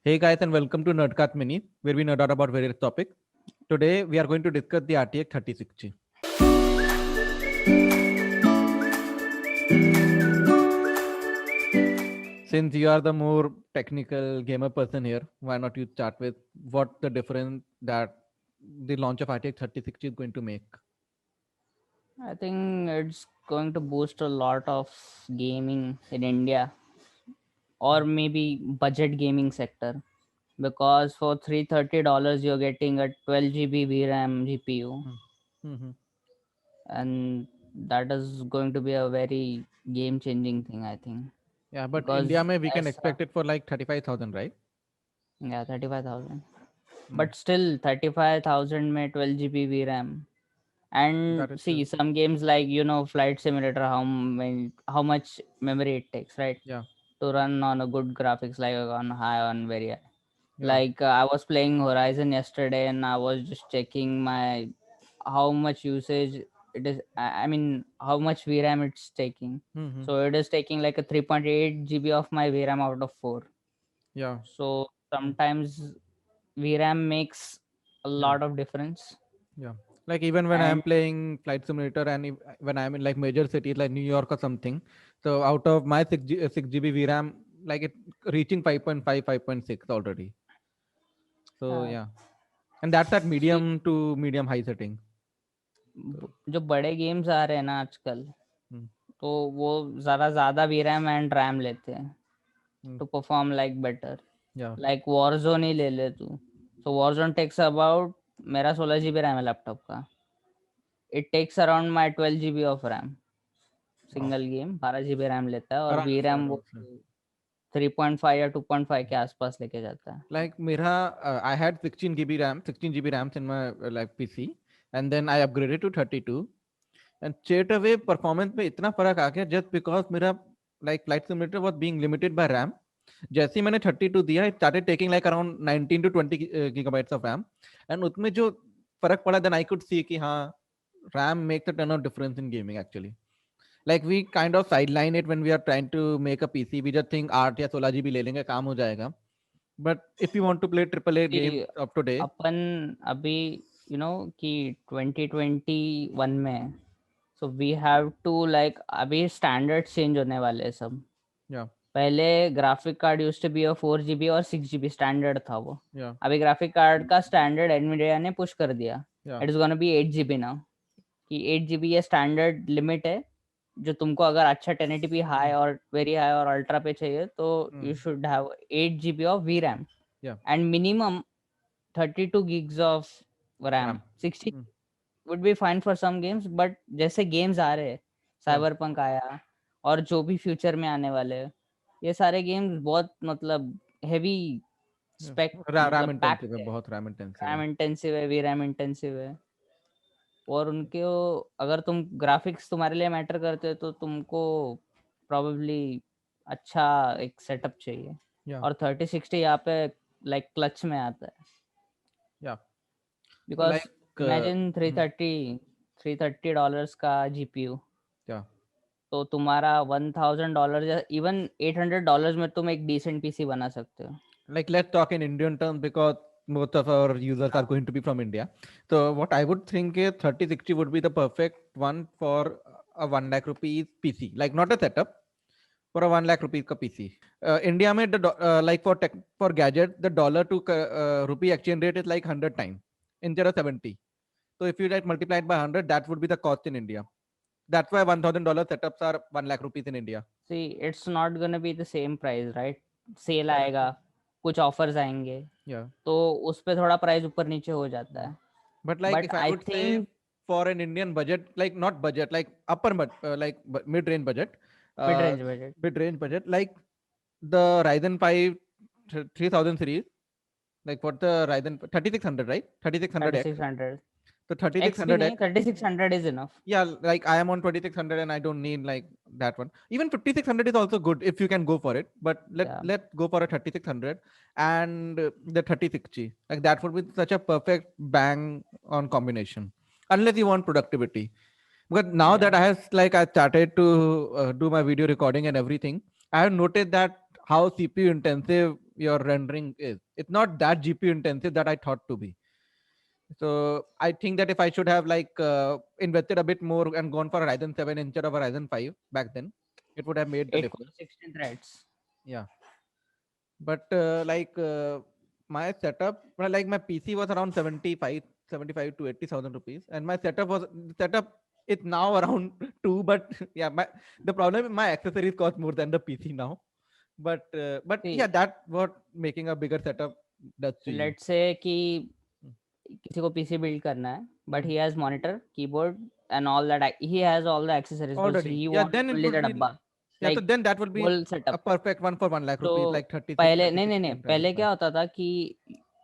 Hey guys, and welcome to Nerdcast Mini, where we nerd out about various topics. Today we are going to discuss the RTX 3060. Since you are the more technical gamer person here, why not you start with what the difference that the launch of RTX 3060 is going to make? I think it's going to boost a lot of gaming in India or maybe budget gaming sector because for $330 you're getting a 12 GB VRAM GPU, Mm-hmm. and that is going to be a very game changing thing, I think. Yeah, but India Because may we can as expect it for like 35,000, right? yeah, 35,000, Mm. but still 35,000 may 12 GB VRAM. And That is see, true. some games like Flight Simulator, how much memory it takes, right? Yeah, To run on a good graphics, like on high, on very high. yeah. Like I was playing Horizon yesterday and I was just checking my how much usage it is. I mean how much VRAM it's taking. Mm-hmm. So it is taking like a 3.8 GB of my VRAM out of 4. Yeah, So sometimes VRAM makes a yeah. lot of difference. Yeah. Like even when I'm And playing Flight Simulator and when I'm in like major cities like New York or something, so out of my 6 GB VRAM, like it reaching 5.5, 5.6 already. So uh, yeah. And that's at see, medium to medium high setting. So, जो बड़े games आ रहे हैं ना आजकल, mm, तो वो ज़्यादा VRAM एंड रैम लेते हैं mm, to perform like better. yeah. Like Warzone ही ले ले तू. सो वॉरजोन टेक्स अबाउट, मेरा 16 GB रैम है लैपटॉप का. It takes around my 12 GB of RAM. Wow. Single game 12 GB RAM लेता है और वी Around रैम that वो also. 3.5 या 2.5 के आसपास लेके जाता है. Like Mira, I had 16 GB RAM, 16 GB RAMs in my like PC, and then I upgraded to 32. And straight away performance में इतना फर्क आ गया just because मेरा like flight simulator was being limited by RAM. जैसे ही मैंने 32 दिया, it started taking like around 19 to 20 gigabytes of RAM. And उसमें जो फर्क पड़ा, then I could see कि हाँ, RAM makes a ton of difference in gaming actually. Like we kind of sideline it when we are trying to make a PC. We just think 8 या 16 GB ले लेंगे, काम हो जाएगा. But if you want to play AAA games कि of today, अपन अभी कि 2021 में, so we have to like अभी स्टैंडर्ड चेंज होने वाले हैं सब. yeah, पहले graphic card used to be 4 GB और 6 GB स्टैंडर्ड था वो. yeah, अभी ग्राफिक कार्ड का स्टैंडर्ड एनवीडिया ने पुश कर दिया. yeah, it is gonna be 8 GB now. कि 8 GB ये स्टैंडर्ड लिमिट है, जो तुमको अगर अच्छा 1080p हाई और वेरी हाई और अल्ट्रा पे चाहिए तो mm, you should have 8 GB of we RAM yeah, and minimum 32 gigs of RAM. RAM. 60 Mm, would be fine for some games, but जैसे गेम्स आ रहे हैं, yeah. साइबर पंक आया और जो भी फ्यूचर में आने वाले हैं, ये सारे गेम्स बहुत मतलब हेवी Yeah. स्पेक RAM मतलब पैक intensive है, है. बहुत RAM intensive रैम है. इंटेंसिव है, वी रैम इंटेंसिव है. और उनके अगर तुम ग्राफिक्स तुम्हारे लिए मैटर करते हो तो तुमको प्रोबेबली अच्छा एक सेटअप चाहिए. Yeah, और 3060 यहाँ पे लाइक क्लच में आता है. yeah. Because Like, imagine mm, $330 का जीपीयू, yeah. तो तुम्हारा $1,000 या इवन $800 में तुम एक डिसेंट पीसी बना सकते हो. Like, let's talk in Indian terms because most of our users are going to be from India. So, what I would think is 3060 would be the perfect one for a 1 lakh rupees PC. Like, not a setup, for a 1 lakh rupees ka PC. India mein like for tech, for gadget, the dollar to rupee exchange rate is like 100 times instead of 70. So if you like multiply it by 100, that would be the cost in India. That's why $1,000 setups are 1 lakh rupees in India. See it's not gonna be the same price, right. Sale Yeah, आएगा, कुछ offers आएंगे, yeah. तो उस पे थोड़ा price ऊपर नीचे हो जाता Mm. है. But like but if I I would say think for an Indian budget, like not budget, like upper like mid-range budget, mid uh, range budget mid-range budget, like the Ryzen 5 3000 series, like what the Ryzen 3600, right? 3600X. 3600 So x भी 3600X. नहीं, 3600 is enough. Yeah, like I am on 2600 and I don't need like that one. Even 5600 is also good if you can go for it. But या let's go for a 3600 and the 3060. Like that would be such a perfect bang on combination. Unless you want productivity. Because now या that I started to do my video recording and everything, I have noticed that how CPU intensive your rendering is. It's not that GPU intensive that I thought to be. So I think that if I should have like invested a bit more and gone for a Ryzen 7 instead of a Ryzen 5 back then, it would have made the 8 core difference. 16 threads. Yeah. But my setup, well, like my PC was around 75 to 80,000 rupees, and my setup is now around two. But yeah, the problem is my accessories cost more than the PC now. But yeah, See, that what making a bigger setup does to you. let's say कि Mm. किसी को PC build करना है, but Mm. he has monitor, keyboard and all that. He has all the accessories, but Already, he yeah, wants then it only would the be, डब्बा, yeah. So like then that will be whole a setup. perfect one for 1 lakh तो rupees, like पहले 30 नहीं नहीं 60 नहीं and Ryzen पहले 5. क्या होता था कि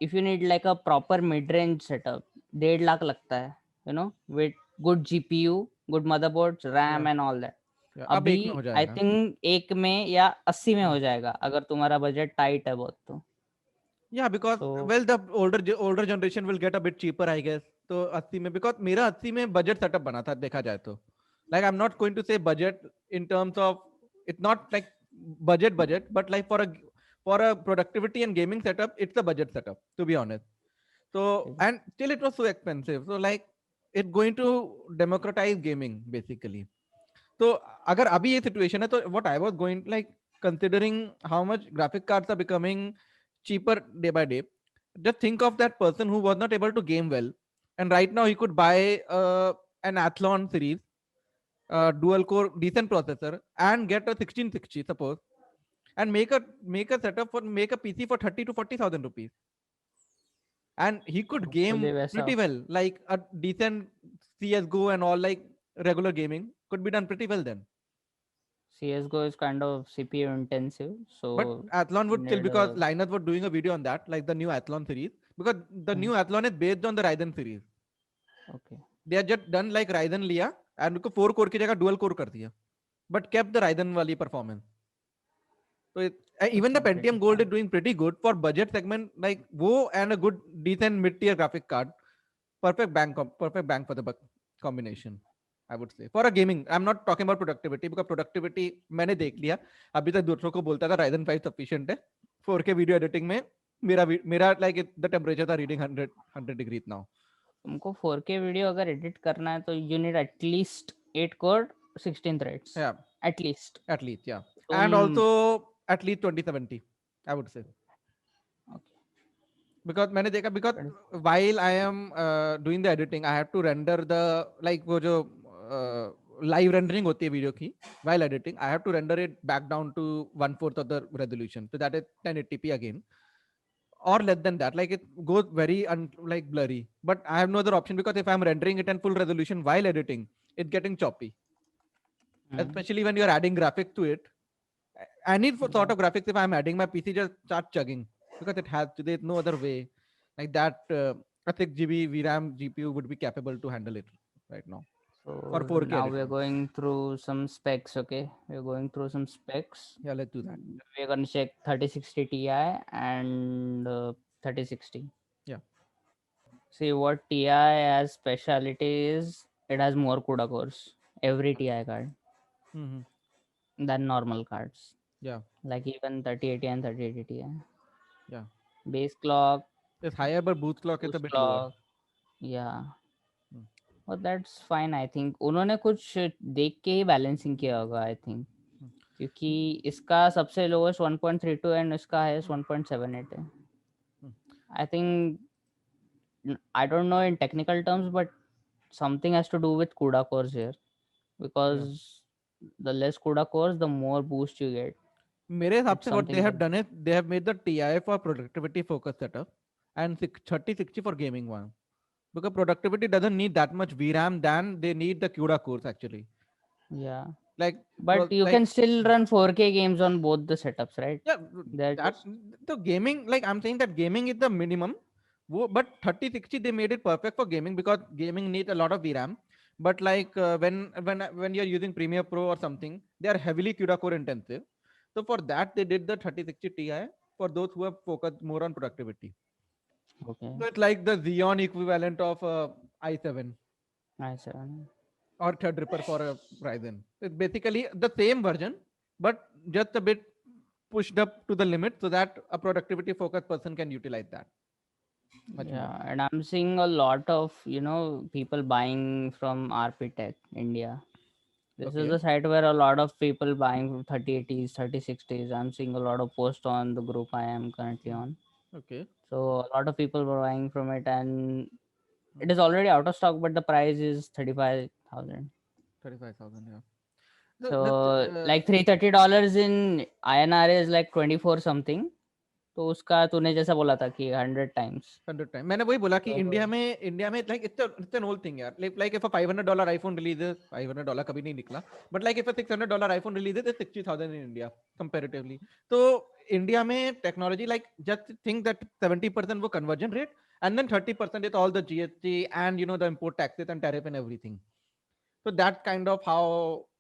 if you need like a proper mid range setup 1.5 lakh लगता है, you know, with good GPU, good motherboard, Yeah, RAM and all that. yeah. अब अभी एक में हो आई जाएगा. थिंक एक में या 80 में Mm. हो जाएगा अगर तुम्हारा बजट टाइट है बहुत तो. Yeah, because तो well, the older generation will get a bit cheaper, I guess. तो 80 में, because मेरा 80 में बजट सेटअप बना था देखा जाए तो. Like I'm not going to say budget in terms of, it's not like budget, but like for a productivity and gaming setup, it's a budget setup, to be honest. So and still it was so expensive. So like it's going to democratize gaming basically. तो अगर अभी ये situation है तो what I was going like considering how much graphic cards are becoming cheaper day by day, just think of that person who was not able to game well, and right now he could buy an Athlon series, dual core decent processor, and get a 1660 suppose, and make a PC for 30 to 40,000 rupees, and he could hopefully game वैसा. pretty well, like a decent CS:GO and all, like regular gaming could be done pretty well then. CSGO is kind of CPU intensive, But so Athlon you would kill need because a. Linus was doing a video on that, like the new Athlon series. Because the new Mhm. Athlon is based on the Ryzen series. Okay. They have just done like Ryzen लिया and उसको 4 core की जगह dual core कर दिया. But kept the Ryzen वाली performance. So even That's the a pretty Pentium Gold is fun. doing pretty good for budget segment, like वो and a good decent mid tier graphic card. Perfect bang for the buck combination, I would say. For a gaming, I'm not talking about productivity because productivity मैंने देख लिया. अभी तक दूसरों को बोलता था Ryzen 5 sufficient है. 4K video editing में मेरा like the temperature था reading 100 degrees now. तुमको 4K वीडियो अगर एडिट करना है तो you need at least 8 core 16 threads, Yeah, at least. at least, yeah. तुम And also at least 2070, I would say. okay. Because मैंने देखा, because while I am doing the editing, I have to render the like वो जो live rendering होती है video की, while editing I have to render it back down to 1/4 of the resolution, so that is 1080p again, or less than that, like it goes very like blurry. But I have no other option because if I'm rendering it in full resolution while editing, it's getting choppy, especially when you're adding graphics to it. Any sort of graphics, if I'm adding, my PC just starts chugging because it has to. There's no other way like that. A 6 GB VRAM GPU would be capable to handle it right now for So 4K now we're editing. going through some specs, okay? We're going through some specs. Yeah, let's do that. We're gonna check 3060 Ti and 3060. Yeah. See what Ti has speciality is it has more CUDA cores, every Ti card, Mm-hmm. than normal cards. Yeah. Like even 3080 and 3080 Ti. Yeah. Base clock, It's higher, but boost clock is a boost bit lower. clock, yeah. Mm. But that's fine, I think. उन्होंने कुछ देख के ही balancing किया होगा, I think. क्योंकि इसका सबसे lowest 1.32 and इसका हाईएस्ट 1.78 है. I think I don't know in technical terms, but something has to do with CUDA cores here, because the less CUDA cores, the more boost you get. मेरे हिसाब It's से what they something have like done is they have made the TI for productivity focused setup and 3060 for gaming one, because productivity doesn't need that much VRAM than they need the CUDA cores actually. yeah. Like But you like can still run 4K games on both the setups, right? yeah, They're that just the gaming, like I'm saying that gaming is the minimum. But 3060 they made it perfect for gaming because gaming needs a lot of VRAM. But like when you're using Premiere Pro or something, they are heavily CUDA core intensive. So for that they did the 3060 Ti for those who have focused more on productivity. okay. So it's like the Xeon equivalent of i7 I see. or Threadripper for a Ryzen. It's basically the same version, but just a bit pushed up to the limit so that a productivity focused person can utilize that much more. Yeah, and I'm seeing a lot of, people buying from RP Tech India. This is Okay. the site where a lot of people buying from 3080s, 3060s. I'm seeing a lot of posts on the group I am currently Mm. on. Okay. So a lot of people were buying from it, and Mm. it is already out of stock, but the price is 35,000. 35,000. Yeah. So like $330 in INR is like 24 something. तो उसका तूने जैसा बोला था कि 100 times. 100 time मैंने वही बोला कि So इंडिया में like it's an old thing यार like if a $500 iPhone releases $500 कभी नहीं निकला but like if a $600 iPhone releases it's 60,000 in India comparatively तो इंडिया में technology like just think that 70% वो conversion rate and then 30% is all the GST and the import taxes and tariff and everything. So that's kind of how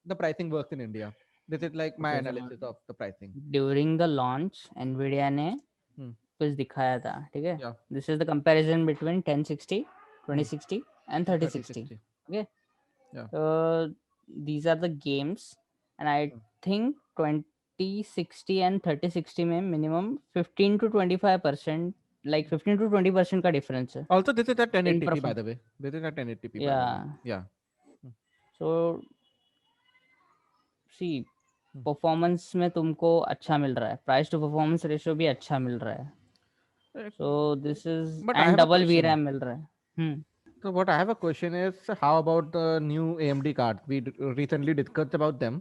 the pricing works in India. This is like my okay, so analysis of the pricing. during the launch Nvidia ने Hmm. कुछ दिखाया था, ठीक है. Yeah. This is the comparison between 1060, Hmm. 2060 and 3060. 3060. Okay. Yeah. So these are the games, and I Hmm. think 2060 and 3060 में minimum 15 to 25%, like 15 to 20% का difference है Also, this is at in 1080p, by perform. the way. This is at 1080p, by the way. Yeah. Yeah. Hmm. So see, Hmm. Performance में तुमको अच्छा मिल रहा है, price to performance ratio भी अच्छा मिल रहा है. So this is, But I and have a double question. VRAM मिल रहा है. So, what I have a question is, how about the new AMD cards? We recently discussed about them.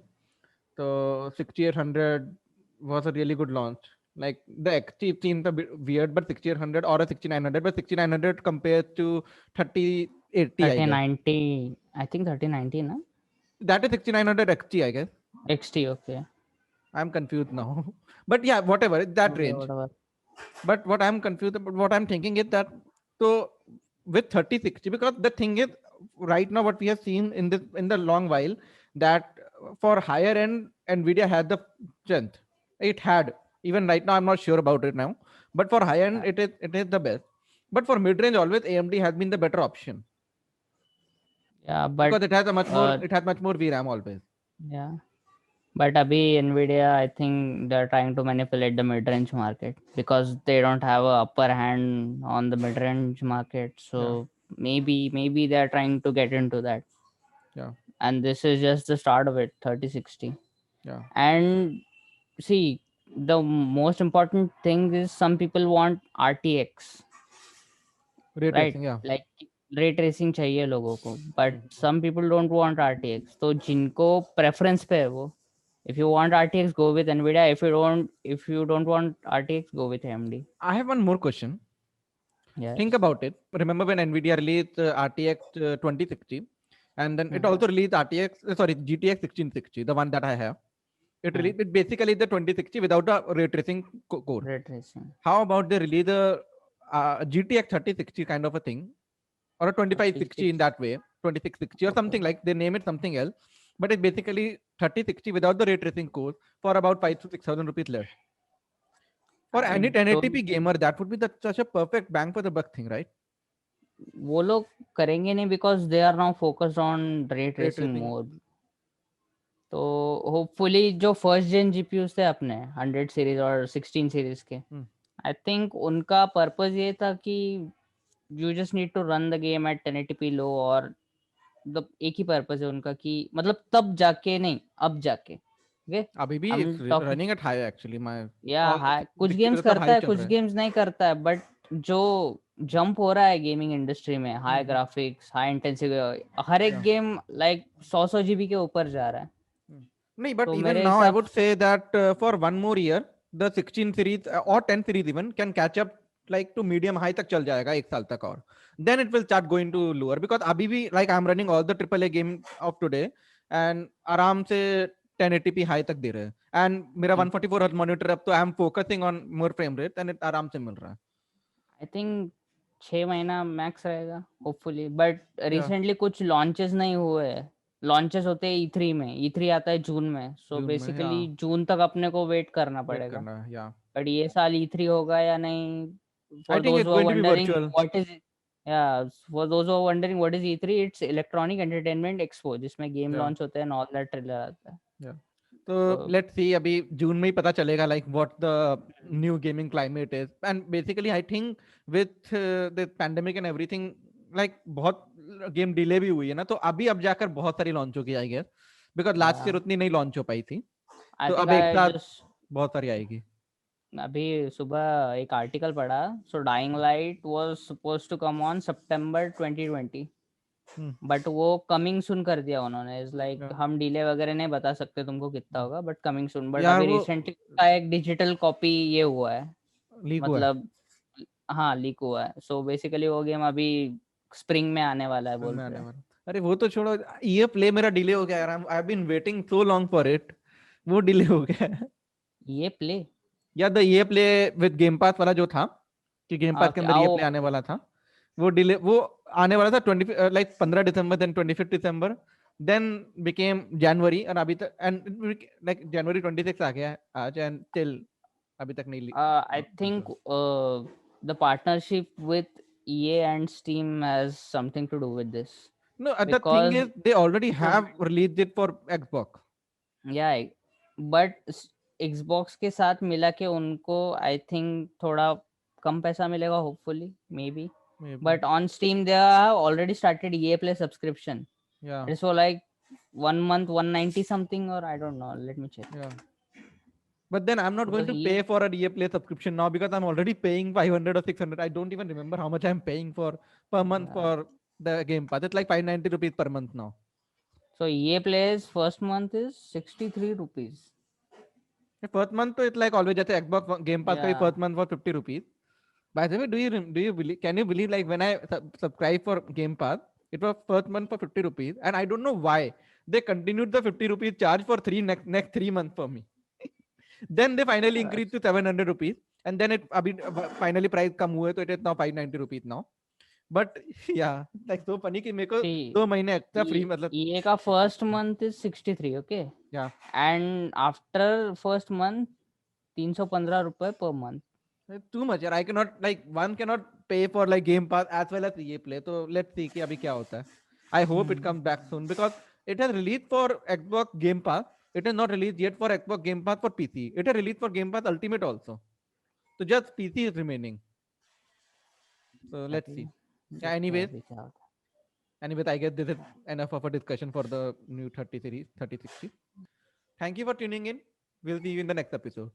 So, 6800 was a really good launch. Like the XT seems a bit weird, but 6800 or a 6900, but 6900 compared to 3080, I guess. 3090, I think 3090 na? That is 6900 XT, I guess. XT, okay. I'm confused now. But yeah, whatever, that Okay, range. whatever. But what I'm confused about, what I'm thinking is that so with 3060, because the thing is right now what we have seen in the long while that for higher end Nvidia had the strength. It had even right now I'm not sure about it now, but for high end it is the best. But for mid range always AMD has been the better option Yeah, but because uh, it has much more VRAM always. yeah. But abhi Nvidia, I think they're trying to manipulate the mid-range market because they don't have a upper hand on the mid-range market. Yeah. So maybe they're trying to get into that. Yeah. And this is just the start of it, 3060. Yeah. And see, the most important thing is some people want RTX, Ray right? tracing, yeah. Like ray tracing चाहिए लोगों को, but Mhm. some people don't want RTX. तो जिनको preference पे है वो, if you want RTX, go with Nvidia. If you don't want RTX, go with AMD. I have one more question. Yes. Think about it. Remember when Nvidia released RTX 2060, and then it also released GTX 1660, the one that I have. It basically the 2060 without a ray tracing core. Ray tracing. How about they release a GTX 3060 kind of a thing, or a 2560 in that way, 2660 or something like they name it something else, but it's basically 3060 without the ray tracing core for about 5 to 6,000 rupees less. For any 1080p gamer, that would be such a perfect bang for the buck thing, right? वो लोग करेंगे नहीं because they are now focused on ray tracing more. तो hopefully जो first जेन GPUs थे अपने 100 series और 16 series के, आई थिंक उनका पर्पस ये था कि you just need to run the game at 1080p low, और मतलब एक ही पर्पस है उनका कि मतलब तब जाके नहीं, अब जाके अभी भी रनिंग एट हाई एक्चुअली कुछ गेम्स करता है, कुछ गेम्स नहीं करता है, बट जो जंप हो रहा है गेमिंग इंडस्ट्री में, हाई ग्राफिक्स, हाई इंटेंसिटी, हर एक गेम लाइक 100 जीबी के ऊपर जा रहा है. नहीं, but even now I would say that for one more year the 16 series or 10 series even can catch up like to medium high तक चल जाएगा एक साल तक, और then it will start going to lower because अभी भी like I'm running all the AAA game of today and आराम से 1080p high तक दे रहे हैं, and मेरा 144 Hz monitor अब तो I am focusing on more frame rate and it आराम से मिल रहा है. I think 6 महीना मैक्स रहेगा होपफुली, बट रिसेंटली कुछ लॉन्चेस नहीं हुए हैं. लॉन्चेस होते हैं E3 में, E3 आता है जून में, सो बेसिकली जून तक अपने को वेट करना पड़ेगा. बट ये साल E3 होगा या नहीं, for those who are wondering what is, for those who are wondering what is E3, it's electronic entertainment expo जिसमें गेम लॉन्च होते हैं, ऑल दैट ट्रेलर आता है. तो तो लेट्स सी, अभी जून में ही पता चलेगा like what the new gaming climate is, and basically I think with the pandemic and everything, like बहुत गेम डिले भी हुई है ना, तो अभी अब जाकर बहुत सारी लॉन्च होगी I guess, because last year उतनी नहीं लॉन्च हो पाई थी, आई तो थिंक अब एक आई साथ जस्ट बहुत सारी आएगी। अभी सुबह एक आर्टिकल पढ़ा, so Dying Light was suppose to come on September 2020, hmm, but वो कमिंग सुन कर दिया उन्होंने। इज लाइक या- हम डिले वगैरह नहीं बता सकते तुमको कितना होगा, बट कमिंग सुन। बट यार अभी वो रिसेंटली का एक डिजिटल कॉपी ये हुआ है, लीक हुआ है, मतलब हाँ लीक हुआ है। सो बेसिकली वो गेम अभी स्प्रिंग में आने वाला है बोल में आने रहे हैं। वाला। अरे वो तो छोड़ो, ये प्ले मेरा डिले हो गया यार, I have been waiting so long for it, वो डिले हो गया है। ये प्ले या द ये प्ले विद गेम पास वाला जो था, कि गेम पास के अंदर ये आओ प्ले आने वाला था, वो डिले, वो आने वाला था 20 लाइक 15 दिसंबर, देन 25 दिसंबर, देन बिकेम जनवरी, और अभी तक एंड लाइक जनवरी 26 आ गया है आज, एंड टिल अभी तक नहीं I think the partnership with EA and Steam has something to do with this, no, the thing because is they already have released it for Xbox. या बट Xbox के साथ मिला के उनको आई थिंक थोड़ा कम पैसा मिलेगा hopefully may be, may be, but on Steam they have already started EA Play subscription. या, It's for like 1 month 190 something, or I don't know, let me check. या, but then I'm not going Because to EA pay for a EA Play subscription now, because I'm already paying 500 or 600. I don't even remember how much I'm paying for per month uh, for the Game Pass. It's like 590 rupees per month now. so EA Play's first month is 63 rupees. The first month, तो it's like always, जैसे Xbox Game Pass का भी Yeah. first month was 50 rupees. By the way, do you believe, can you believe, like when I subscribe for Game Pass, it was first month for 50 rupees, and I don't know why they continued the 50 rupees charge for next 3 months for me. Then they finally increased to 700 rupees, and then it अभी finally price कम हुए, तो it is now 590 rupees now. But yeah, like so funny कि मेरे को See, 2 महीने extra free, मतलब EA का first month is 63, okay? yeah. And after first month 315 रुपए per month. Too much यार, I cannot, like one cannot pay for like Game Pass as well as ये play, तो let's see कि अभी क्या होता है. I hope it comes back soon, because it has released for Xbox Game Pass. It is not released yet for Xbox Game Pass for PC. It has released for Game Pass Ultimate also. So just PC is remaining. So let's अभी see. Yeah, देखते हैं anyways, अभी क्या होता है. I guess this is enough of a discussion for the new 30 series, 3060. Thank you for tuning in. We'll see you in the next episode.